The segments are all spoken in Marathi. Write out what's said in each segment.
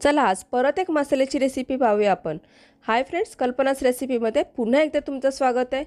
चला आज परत एक मसाल्याची रेसिपी पाहूया आपण। हाय फ्रेंड्स, कल्पना's रेसिपीमध्ये पुन्हा एकदा तुमचं स्वागत आहे।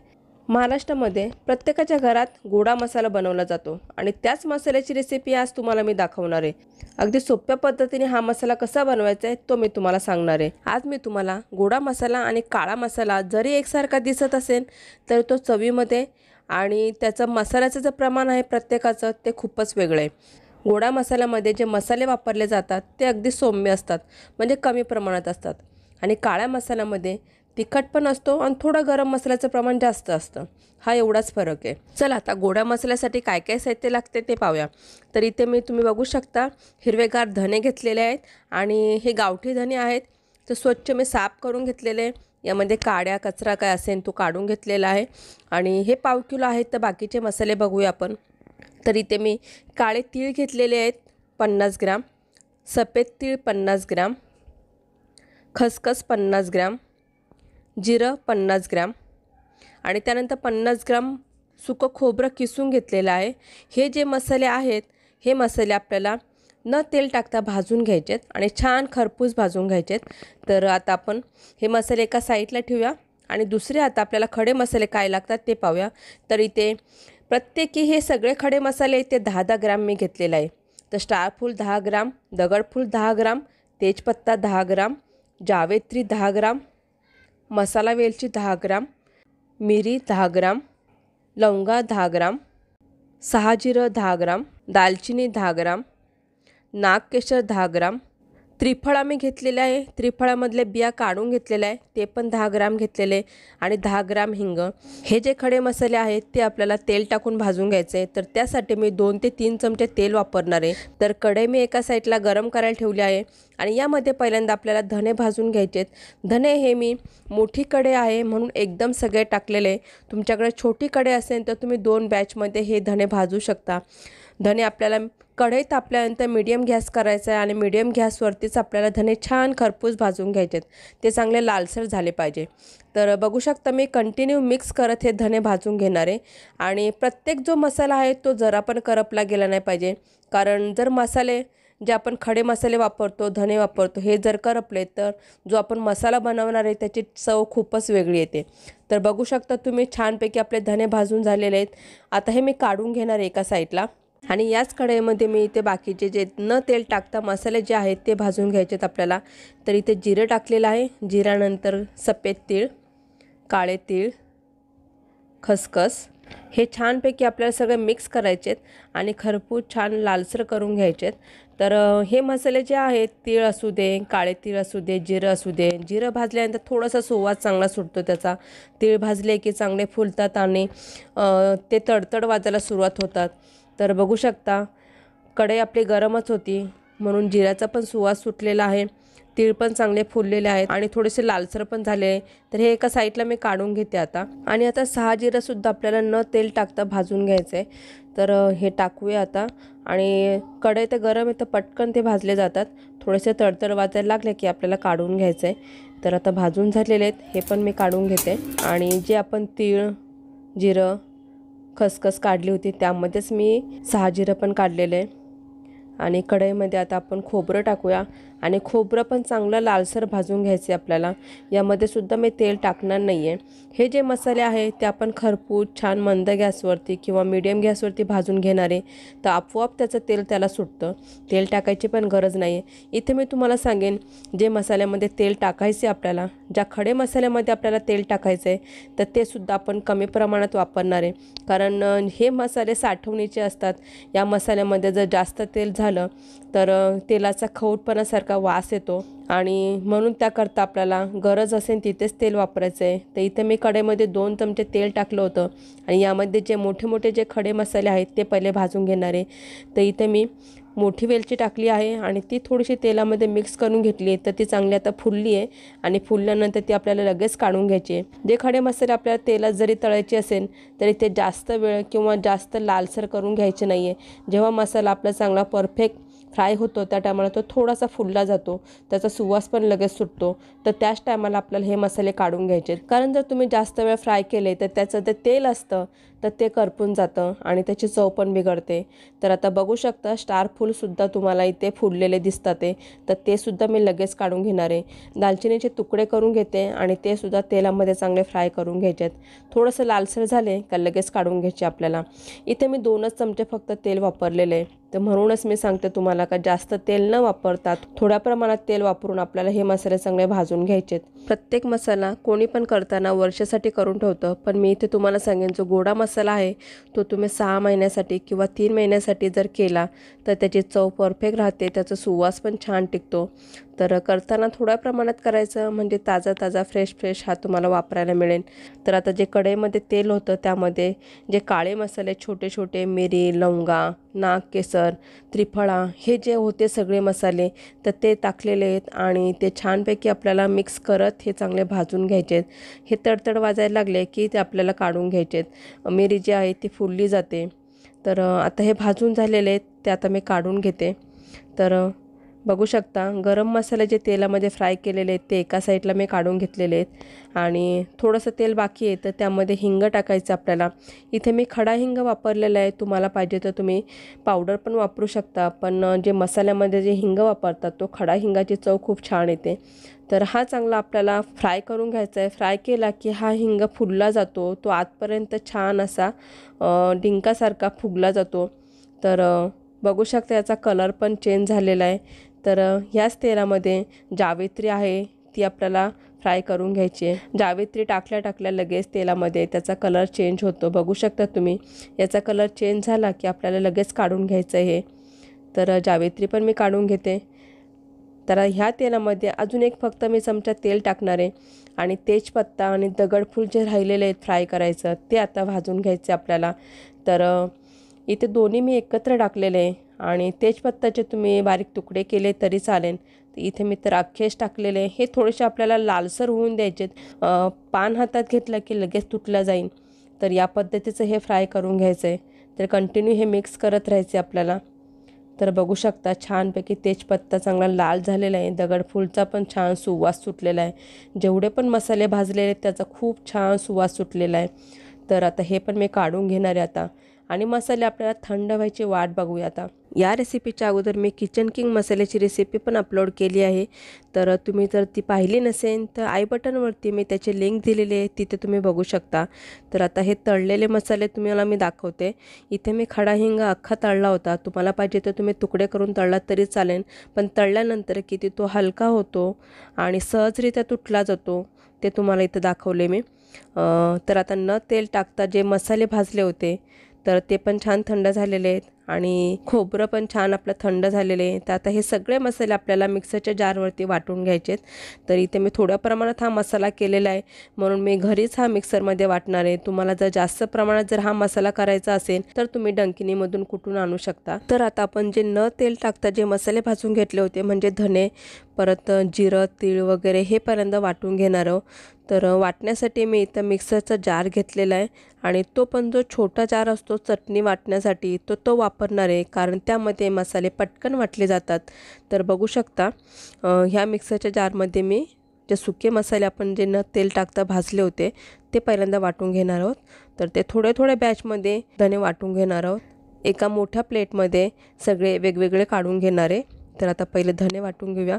महाराष्ट्रामध्ये प्रत्येकाच्या घरात गोडा मसाला बनवला जातो आणि त्याच मसाल्याची रेसिपी आज तुम्हाला मी दाखवणार आहे। अगदी सोप्या पद्धतीने हा मसाला कसा बनवायचा आहे तो मी तुम्हाला सांगणार आहे। आज मी तुम्हाला गोडा मसाला आणि काळा मसाला जरी एकसारखा दिसत असेल तर तो चवीमध्ये आणि त्याचा मसाल्याचं जे प्रमाण आहे प्रत्येकाचं ते खूपच वेगळं आहे। गोडा मसाल्यामध्ये जे मसाले वापरले जातात ते अगदी सौम्य असतात, म्हणजे कमी प्रमाणात असतात आणि काळ्या मसाल्यामध्ये तिखट पण असतो आणि थोडा गरम मसाल्याचं प्रमाण जास्त असतं। हा एवढाच फरक आहे। चला आता गोडा मसाल्यासाठी काय काय साहित्य लागते ते पाहूया। तर इथे तुम्ही बघू शकता हिरवेगार धने घेतलेले आहेत आणि हे गावठी धने आहेत। तर स्वच्छ मी साफ करून घेतलेले, यामध्ये काड्या कचरा काय असेल तो काढून घेतलेला आहे आणि हे पाव किलो आहेत। तर बाकीचे मसाले बघूया आपण। तर इथे मी काळे तीळ घेतलेले आहेत 50 ग्राम, सफेद तीळ 50 ग्राम, खसखस 50 ग्राम, जिरं 50 ग्राम आणि त्यानंतर 50 ग्राम सुकं खोबरं किसून घेतलेलं आहे। हे जे मसाले आहेत हे मसाले आपल्याला न तेल टाकता भाजून घ्यायचेत आणि छान खरपूस भाजून घ्यायचेत। तर आता आपण हे मसाले एका साईडला ठेवूया आणि दुसरे आता आपल्याला खडे मसाले काय लागतात ते पाहूया। तर इथे प्रत्येकी हे सगळे खडे मसाले ते 10-10 ग्राम मी घेतलेला आहे। तर स्टार फूल 10 ग्राम, दगडफूल 10 ग्राम, तेजपत्ता 10 ग्राम, जावेत्री 10 ग्राम, मसाला वेलची 10 ग्राम, मिरी 10 ग्राम, लवंगा 10 ग्राम, साहाजिरं 10 ग्राम, दालचिनी 10 ग्राम, केशर 10 ग्राम, त्रिफळा मी घेतलेला आहे। त्रिफळामधले बिया काढून घेतलेले आहे ते पण 10 ग्राम घेतलेले आणि 10 ग्राम हिंग। हे जे खडे मसाले आहेत ते आपल्याला तेल टाकून भाजून घ्यायचे। तर त्यासाठी मी 2 ते 3 चमचे तेल वापरणार आहे। तर कढई मी एका साईडला गरम करायला ठेवली आहे आणि यामध्ये पहिल्यांदा आपल्याला धने भाजून घ्यायचेत। धने हे मी मोठी कढई आहे म्हणून एकदम सगळे टाकलेले। तुमच्याकडे छोटी कढई असेल तर तुम्ही 2 बॅचमध्ये हे धने भाजू शकता। धने आपल्याला कढई तापल्यानंतर मीडियम गॅस करायचा आहे आणि मीडियम गॅसवरतीच आपल्याला धने छान खरपूस भाजून घ्यायचेत। ते चांगले लालसर झाले पाहिजे। तर बघू शकता मी कंटिन्यू मिक्स करत हे धने भाजून घेणार आहे आणि प्रत्येक जो मसाला आहे तो जरा पण करपला गेला नाही पाहिजे, कारण जर मसाले जे आपण खडे मसाले वापरतो, धने वापरतो, हे जर करपले तर जो आपण मसाला बनवणार आहे त्याची चव खूपच वेगळी येते। तर बघू शकता तुम्ही छानपैकी आपले धने भाजून झालेले आहेत। आता हे मी काढून घेणार एका साईडला आणि याच कढईमध्ये मी इथे बाकीचे जे न तेल टाकता मसाले जे आहेत ते भाजून घ्यायचेत आपल्याला। तर इथे जिरं टाकलेलं आहे, जिऱ्यानंतर सफेद तीळ, काळे तीळ, खसखस हे छानपैकी आपल्याला सगळे मिक्स करायचेत आणि खरपूस छान लालसर करून घ्यायचेत। तर हे मसाले जे आहेत, तीळ असू दे, काळे तीळ असू दे, जिरं असू दे, जिरं भाजल्यानंतर थोडासा सुवास चांगला सुटतो त्याचा। तीळ भाजले की चांगले फुलतात आणि ते तडतड वाजायला सुरुवात होतात। तर बघू शकता कढई आपली गरमच होती म्हणून जिऱ्याचा पण सुवास सुटलेला आहे, तीळ पण चांगले फुललेले आहेत आणि थोडेसे लालसर पण झाले आहे। तर हे एका साईडला मी काढून घेते आता। आणि आता साहाजिरंसुद्धा आपल्याला न तेल टाकता भाजून घ्यायचं आहे। तर हे टाकूया आता आणि कढई तर गरम आहे तर पटकन ते भाजले जातात। थोडेसे तडतड वाजायला लागले की आपल्याला काढून घ्यायचं आहे। तर आता भाजून झालेले आहेत हे पण मी काढून घेते आणि जे आपण तीळ, जिरं, खसखस काढली होती त्यामध्येच मी साहाजिरं पण काढलेले आहे आणि कढईमध्ये आता आपण खोबरं टाकूया आणि खोबरं पण चांगलं लालसर भाजून घ्यायचे आपल्याला। यामध्ये सुद्धा मी तेल टाकणार नाही आहे। हे जे मसाले आहेत ते आपण खरपूस छान मंद गॅसवरती किंवा मीडियम गॅसवरती भाजून घेणार आहे, तर आपोआप त्याचं तेल त्याला सुटतं। तेल टाकायची पण गरज नाही आहे। इथे मी तुम्हाला सांगेन जे मसाल्यामध्ये तेल टाकायचे आपल्याला, ज्या खडे मसाल्यामध्ये आपल्याला तेल टाकायचं आहे तर ते सुद्धा आपण कमी प्रमाणात वापरणार आहे, कारण हे मसाले साठवणीचे असतात। या मसाल्यामध्ये जर जास्त तेल झालं तर तेलाचा खवटपणासारखा वास येतो आणि म्हणून त्याकरता आपल्याला गरज असेल तिथेच तेल वापरायचं आहे। तर इथे मी कढईमध्ये 2 चमचे तेल टाकलं होतं आणि यामध्ये जे मोठे मोठे जे खडे मसाले आहेत ते पहिले भाजून घेणार आहे। तर इथे मी मोठी वेलची टाकली आहे आणि ती थोडीशी तेलामध्ये मिक्स करून घेतली आहे। तर ती चांगली आता फुलली आहे आणि फुलल्यानंतर ती आपल्याला लगेच काढून घ्यायची आहे। जे खडे मसाले आपल्याला तेलात जरी तळायचे असेल तरी ते जास्त वेळ किंवा जास्त लालसर करून घ्यायचे नाही आहे। जेव्हा मसाला आपला चांगला परफेक्ट फ्राय होतो त्या टायमाला तो थोडासा फुलला जातो, त्याचा सुवास पण लगेच सुटतो. तर त्याच टायमाला आपल्याला हे मसाले काढून घ्यायचे, कारण जर तुम्ही जास्त वेळ फ्राय केले तर त्याचं ते तेल असतं तर ते करपून जातं आणि त्याची चव पण बिघडते. तर आता बघू शकता स्टार फुलसुद्धा तुम्हाला इथे फुललेले दिसतात आहे, तर ते सुद्धा मी लगेच काढून घेणार आहे. दालचिनीचे तुकडे करून घेते आणि ते सुद्धा तेलामध्ये चांगले फ्राय करून घ्यायचे. थोडंसं लालसर झाले का लगेच काढून घ्यायचे आपल्याला. इथे मी 2च चमचे फक्त तेल वापरलेले आहे, तर म्हणूनच मी सांगते तुम्हाला का जास्त तेल न वापरतात थोड्या प्रमाणात तेल वापरून आपल्याला हे मसाले चांगले भाजून घ्यायचे. प्रत्येक मसाला कोणी पण करताना वर्षासाठी करून ठेवतं, पण मी इथे तुम्हाला सांगेन जो गोडा मसाला आहे तो तुम्ही 6 महिन्यासाठी किंवा 3 महिन्यासाठी जर केला तर त्याची चव परफेक्ट राहते, त्याचा सुवास पण छान टिकतो. तर करताना थोड्या प्रमाणात करायचं, म्हणजे ताजा ताजा फ्रेश हा तुम्हाला वापरायला मिळेल. तर आता जे कढईमध्ये तेल होतं त्यामध्ये जे काळे मसाले छोटे छोटे मिरी, लवंगा, नाग, केसर, त्रिफळा हे जे होते सगळे मसाले तर ते टाकलेले आहेत आणि ते छानपैकी आपल्याला मिक्स करत हे चांगले भाजून घ्यायचे. हे तडतड वाजायला लागले की ते आपल्याला काढून घ्यायचे. मिरी जी आहे ती फुलली जाते. तर आता हे भाजून झालेले आहेत ते आता मी काढून घेते. तर बघू शकता गरम मसाले जे तेलामध्ये फ्राय केलेले आहेत ते एका साईडला मी काढून घेतलेले आहेत आणि थोडंसं तेल बाकी आहे तर त्यामध्ये हिंग टाकायचं आपल्याला. इथे मी खडा हिंग वापरलेला आहे, तुम्हाला पाहिजे तर तुम्ही पावडर पण वापरू शकता, पण जे मसाल्यामध्ये जे हिंग वापरतात तो खडा हिंगाची चव खूप छान येते. तर हा चांगला आपल्याला फ्राय करून घ्यायचा आहे. फ्राय केला की हा हिंग फुलला जातो, तो आतपर्यंत छान असा डिंकासारखा फुगला जातो. तर बघू शकता याचा कलर पण चेंज झालेला आहे. तर ह्याच तेलामध्ये जावेत्री आहे ती आपल्याला फ्राय करून घ्यायची आहे. जावेत्री टाकल्या लगेच तेलामध्ये त्याचा कलर चेंज होतो, बघू शकता तुम्ही. याचा कलर चेंज झाला की आपल्याला लगेच काढून घ्यायचं आहे. तर जावेत्री पण मी काढून घेते. तर ह्या तेलामध्ये अजून एक फक्त मी चमचा तेल टाकणार आहे आणि तेजपत्ता आणि दगडफूल जे राहिलेले आहेत फ्राय करायचं ते आता भाजून घ्यायचे आपल्याला. तर इथे दोन्ही मी एकत्र टाकलेले आहे आणि तेजपत्ताचे तुम्ही बारीक तुकडे केले तरी चालेल. इथे मी तर अख्खेच टाकलेले. हे थोडेसे आपल्याला लालसर होऊन द्यायचे. पान हातात घेतलं की लगेच तुटलं जाईल, तर या पद्धतीचं हे फ्राय करून घ्यायचं आहे. तर कंटिन्यू हे मिक्स करत राहायचे आपल्याला. तर बघू शकता छानपैकी तेजपत्ता चांगला लाल झालेला आहे, दगडफूलचा पण छान सुवास सुटलेला आहे. जेवढे पण मसाले भाजलेले आहेत त्याचा खूप छान सुवास सुटलेला आहे. तर आता हे पण मी काढून घेणार आहे आता आणि मसाले आपल्याला थंड व्हायची वाट बघूया आता. या रेसिपीच्या अगोदर मी किचन किंग मसाल्याची रेसिपी पण अपलोड केली आहे, तर तुम्ही जर ती पाहिली नसेल तर आय बटनवरती मी त्याची लिंक दिलेली आहे, तिथे तुम्ही बघू शकता. तर आता हे तळलेले मसाले तुम्हाला मी दाखवते. इथे मी खडा हिंग अख्खा तळला होता, तुम्हाला पाहिजे तर तुम्ही तुकडे करून तळला तरी चालेल, पण तळल्यानंतर किती तो हलका होतो आणि सहजरित्या तुटला जातो ते तुम्हाला इथं दाखवले मी. तर आता न तेल टाकता जे मसाले भाजले होते तर ते पण छान थंड झालेले आहेत आणि खोबरं पण छान आपलं थंड झालेले आहे. तर आता हे सगळे मसाले आपल्याला मिक्सरच्या जारवरती वाटून घ्यायचे आहेत. तर इथे मी थोड्या प्रमाणात हा मसाला केलेला आहे म्हणून मी घरीच हा मिक्सरमध्ये वाटणार आहे. तुम्हाला जर जास्त प्रमाणात जर हा मसाला करायचा असेल तर तुम्ही डंकिनीमधून कुटून आणू शकता. तर आता आपण जे न तेल टाकता जे मसाले भाजून घेतले होते म्हणजे धने, परत जिरं, तीळ वगैरे हे पर्यंत वाटून घेणार आहोत. तर वाटण्यासाठी मी इथं मिक्सरचा जार घेतलेला आहे आणि तो पण जो छोटा जार असतो चटणी वाटण्यासाठी तो वापरणार आहे, कारण त्यामध्ये मसाले पटकन वाटले जातात. तर बघू शकता ह्या मिक्सरच्या जारमध्ये मी जे सुके मसाले आपण जे न तेल टाकता भाजले होते ते पहिल्यांदा वाटून घेणार आहोत. तर ते थोड्या बॅचमध्ये धने वाटून घेणार आहोत. एका मोठ्या प्लेटमध्ये सगळे वेगवेगळे काढून घेणार आहे. तर आता पहिले धने वाटून घेऊया.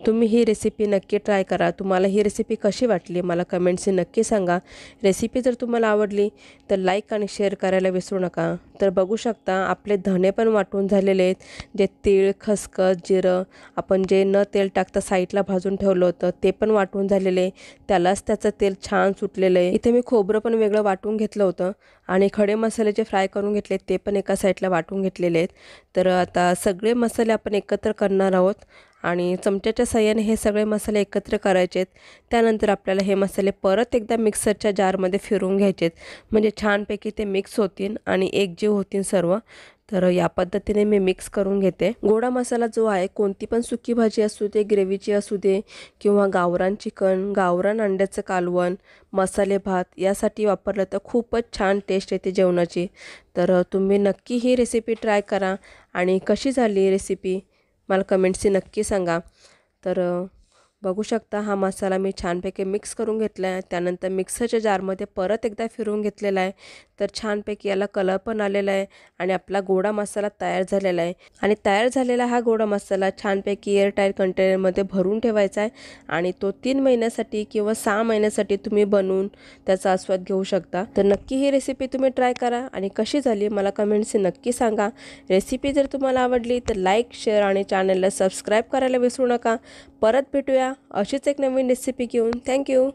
तुम्ही ही रेसिपी नक्की ट्राय करा. तुम्हाला ही रेसिपी कशी वाटली मला कमेंट्सने नक्की सांगा. रेसिपी जर तुम्हाला आवडली तर लाईक आणि शेअर करायला विसरू नका. तर बघू शकता आपले धने पण वाटून झालेले आहेत. जे तीळ, खसखस, जिरं आपण जे न तेल टाकता साईडला भाजून ठेवलं होतं ते पण वाटून झालेले आहे, त्यालाच त्याचं तेल छान सुटलेलं आहे. इथे मी खोबरं पण वेगळं वाटून घेतलं होतं आणि खडे मसाले जे फ्राय करून घेतले ते पण एका साईडला वाटून घेतलेले आहेत. तर आता सगळे मसाले आपण एकत्र करणार आहोत आणि चमच्याच्या साहाय्याने हे सगळे मसाले एकत्र करायचे आहेत. त्यानंतर आपल्याला हे मसाले परत एकदा मिक्सरच्या जारमध्ये फिरवून घ्यायचे आहेत, म्हणजे छानपैकी ते मिक्स होतील आणि एकजीव होतील सर्व. तर या पद्धतीने मी मिक्स करून घेते. गोडा मसाला जो आहे कोणती पण सुकी भाजी असू दे, ग्रेव्हीची असू दे किंवा गावरान चिकन, गावरान अंड्याचं कालवण, मसाले भात यासाठी वापरलं तर खूपच छान टेस्ट येते जेवणाची. तर तुम्ही नक्की ही रेसिपी ट्राय करा आणि कशी झाली रेसिपी मला कमेंट्सनी नक्की सांगा। तर बघू शकता हा मसाला मी छानपैकी मिक्स करून घेतला आहे। त्यानंतर मिक्सरच्या जारमध्ये परत एकदा फिरवून घेतलेला आहे। तर छानपैकी याला कलर पण आलेला आहे आणि आपला गोडा मसाला तयार झालेला आहे। आणि तयार झालेला हा गोडा मसाला छानपैकी एअरटाईट कंटेनरमध्ये भरून ठेवायचा आहे आणि तो 3 महिन्यासाठी किंवा 6 महिन्यासाठी तुम्ही बनवून त्याचा आस्वाद घेऊ शकता। तर नक्की ही रेसिपी तुम्ही ट्राय करा आणि कशी झाली मला कमेंट्सने नक्की सांगा। रेसिपी जर तुम्हाला आवडली तर लाईक, शेअर आणि चॅनलला सबस्क्राईब करायला विसरू नका। परत भेटूया अशीच एक नवीन रेसिपी घेऊन। थँक्यू।